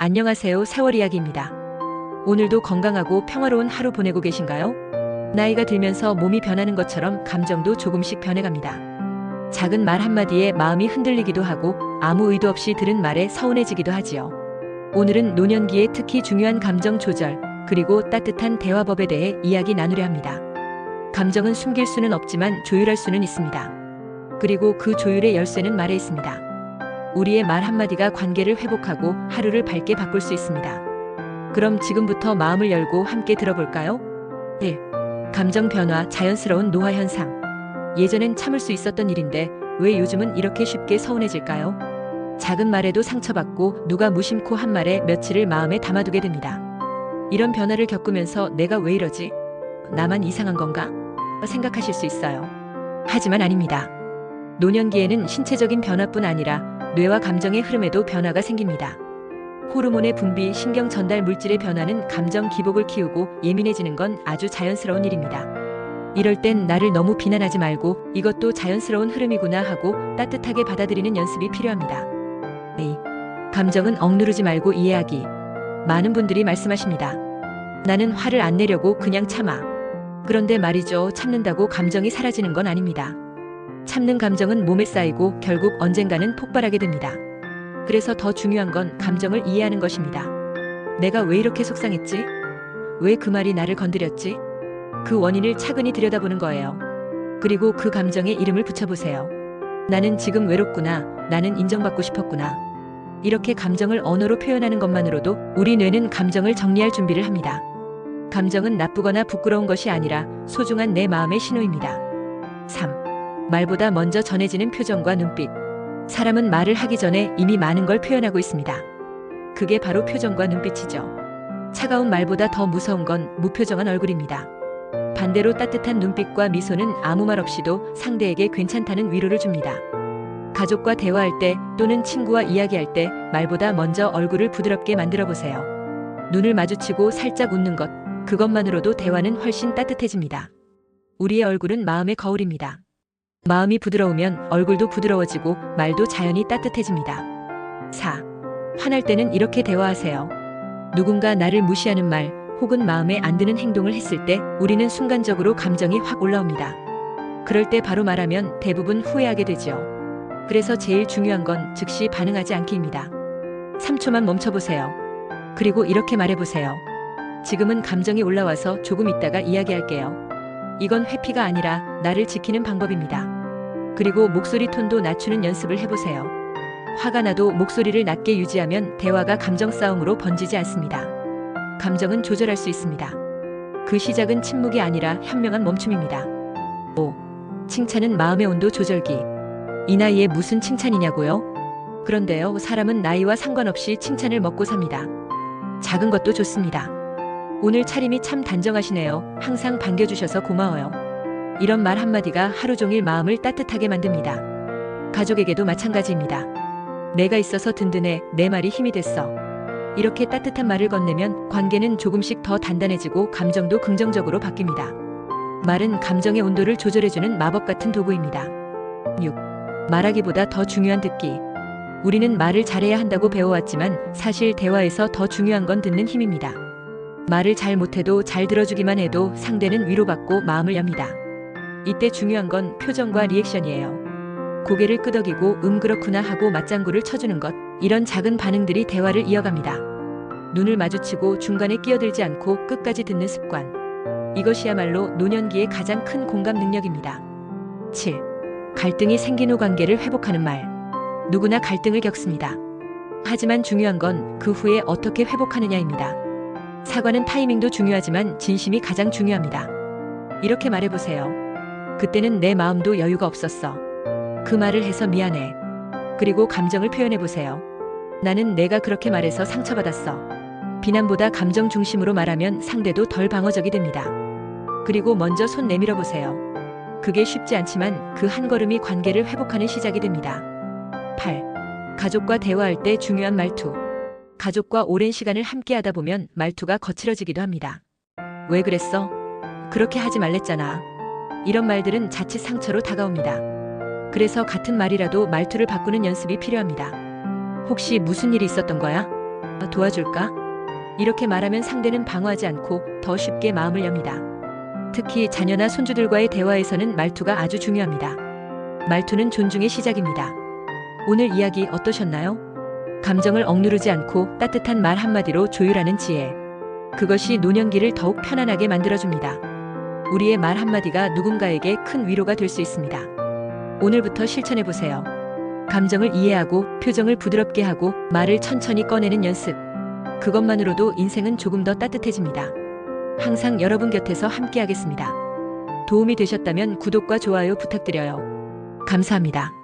안녕하세요. 세월 이야기입니다. 오늘도 건강하고 평화로운 하루 보내고 계신가요? 나이가 들면서 몸이 변하는 것처럼 감정도 조금씩 변해갑니다. 작은 말 한마디에 마음이 흔들리기도 하고 아무 의도 없이 들은 말에 서운해지기도 하지요. 오늘은 노년기에 특히 중요한 감정 조절, 그리고 따뜻한 대화법에 대해 이야기 나누려 합니다. 감정은 숨길 수는 없지만 조율할 수는 있습니다. 그리고 그 조율의 열쇠는 말에 있습니다. 우리의 말 한마디가 관계를 회복하고 하루를 밝게 바꿀 수 있습니다. 그럼 지금부터 마음을 열고 함께 들어볼까요? 1. 감정 변화, 자연스러운 노화 현상. 예전엔 참을 수 있었던 일인데 왜 요즘은 이렇게 쉽게 서운해질까요? 작은 말에도 상처받고 누가 무심코 한 말에 며칠을 마음에 담아두게 됩니다. 이런 변화를 겪으면서 내가 왜 이러지? 나만 이상한 건가? 생각하실 수 있어요. 하지만 아닙니다. 노년기에는 신체적인 변화뿐 아니라 뇌와 감정의 흐름에도 변화가 생깁니다. 호르몬의 분비, 신경 전달 물질의 변화는 감정 기복을 키우고 예민해지는 건 아주 자연스러운 일입니다. 이럴 땐 나를 너무 비난하지 말고 이것도 자연스러운 흐름이구나 하고 따뜻하게 받아들이는 연습이 필요합니다. 2. 감정은 억누르지 말고 이해하기. 많은 분들이 말씀하십니다. 나는 화를 안 내려고 그냥 참아. 그런데 말이죠, 참는다고 감정이 사라지는 건 아닙니다. 참는 감정은 몸에 쌓이고 결국 언젠가는 폭발하게 됩니다. 그래서 더 중요한 건 감정을 이해하는 것입니다. 내가 왜 이렇게 속상했지? 왜 그 말이 나를 건드렸지? 그 원인을 차근히 들여다보는 거예요. 그리고 그 감정에 이름을 붙여보세요. 나는 지금 외롭구나. 나는 인정받고 싶었구나. 이렇게 감정을 언어로 표현하는 것만으로도 우리 뇌는 감정을 정리할 준비를 합니다. 감정은 나쁘거나 부끄러운 것이 아니라 소중한 내 마음의 신호입니다. 3. 말보다 먼저 전해지는 표정과 눈빛. 사람은 말을 하기 전에 이미 많은 걸 표현하고 있습니다. 그게 바로 표정과 눈빛이죠. 차가운 말보다 더 무서운 건 무표정한 얼굴입니다. 반대로 따뜻한 눈빛과 미소는 아무 말 없이도 상대에게 괜찮다는 위로를 줍니다. 가족과 대화할 때 또는 친구와 이야기할 때 말보다 먼저 얼굴을 부드럽게 만들어 보세요. 눈을 마주치고 살짝 웃는 것, 그것만으로도 대화는 훨씬 따뜻해집니다. 우리의 얼굴은 마음의 거울입니다. 마음이 부드러우면 얼굴도 부드러워지고 말도 자연히 따뜻해집니다. 4. 화날 때는 이렇게 대화하세요. 누군가 나를 무시하는 말 혹은 마음에 안 드는 행동을 했을 때 우리는 순간적으로 감정이 확 올라옵니다. 그럴 때 바로 말하면 대부분 후회하게 되죠. 그래서 제일 중요한 건 즉시 반응하지 않기입니다. 3초만 멈춰보세요. 그리고 이렇게 말해보세요. 지금은 감정이 올라와서 조금 있다가 이야기할게요. 이건 회피가 아니라 나를 지키는 방법입니다. 그리고 목소리 톤도 낮추는 연습을 해보세요. 화가 나도 목소리를 낮게 유지하면 대화가 감정 싸움으로 번지지 않습니다. 감정은 조절할 수 있습니다. 그 시작은 침묵이 아니라 현명한 멈춤입니다. 5. 칭찬은 마음의 온도 조절기. 이 나이에 무슨 칭찬이냐고요? 그런데요, 사람은 나이와 상관없이 칭찬을 먹고 삽니다. 작은 것도 좋습니다. 오늘 차림이 참 단정하시네요. 항상 반겨주셔서 고마워요. 이런 말 한마디가 하루 종일 마음을 따뜻하게 만듭니다. 가족에게도 마찬가지입니다. 내가 있어서 든든해. 내 말이 힘이 됐어. 이렇게 따뜻한 말을 건네면 관계는 조금씩 더 단단해지고 감정도 긍정적으로 바뀝니다. 말은 감정의 온도를 조절해주는 마법 같은 도구입니다. 6. 말하기보다 더 중요한 듣기. 우리는 말을 잘해야 한다고 배워왔지만 사실 대화에서 더 중요한 건 듣는 힘입니다. 말을 잘 못해도 잘 들어주기만 해도 상대는 위로받고 마음을 엽니다. 이때 중요한 건 표정과 리액션이에요. 고개를 끄덕이고 그렇구나 하고 맞장구를 쳐주는 것, 이런 작은 반응들이 대화를 이어갑니다. 눈을 마주치고 중간에 끼어들지 않고 끝까지 듣는 습관. 이것이야말로 노년기의 가장 큰 공감 능력입니다. 7. 갈등이 생긴 후 관계를 회복하는 말. 누구나 갈등을 겪습니다. 하지만 중요한 건 그 후에 어떻게 회복하느냐입니다. 사과는 타이밍도 중요하지만 진심이 가장 중요합니다. 이렇게 말해보세요. 그때는 내 마음도 여유가 없었어. 그 말을 해서 미안해. 그리고 감정을 표현해보세요. 나는 내가 그렇게 말해서 상처받았어. 비난보다 감정 중심으로 말하면 상대도 덜 방어적이 됩니다. 그리고 먼저 손 내밀어 보세요. 그게 쉽지 않지만 그 한 걸음이 관계를 회복하는 시작이 됩니다. 8. 가족과 대화할 때 중요한 말투. 가족과 오랜 시간을 함께 하다 보면 말투가 거칠어지기도 합니다. 왜 그랬어? 그렇게 하지 말랬잖아. 이런 말들은 자칫 상처로 다가옵니다. 그래서 같은 말이라도 말투를 바꾸는 연습이 필요합니다. 혹시 무슨 일이 있었던 거야? 도와줄까? 이렇게 말하면 상대는 방어하지 않고 더 쉽게 마음을 엽니다. 특히 자녀나 손주들과의 대화에서는 말투가 아주 중요합니다. 말투는 존중의 시작입니다. 오늘 이야기 어떠셨나요? 감정을 억누르지 않고 따뜻한 말 한마디로 조율하는 지혜. 그것이 노년기를 더욱 편안하게 만들어줍니다. 우리의 말 한마디가 누군가에게 큰 위로가 될 수 있습니다. 오늘부터 실천해보세요. 감정을 이해하고 표정을 부드럽게 하고 말을 천천히 꺼내는 연습. 그것만으로도 인생은 조금 더 따뜻해집니다. 항상 여러분 곁에서 함께하겠습니다. 도움이 되셨다면 구독과 좋아요 부탁드려요. 감사합니다.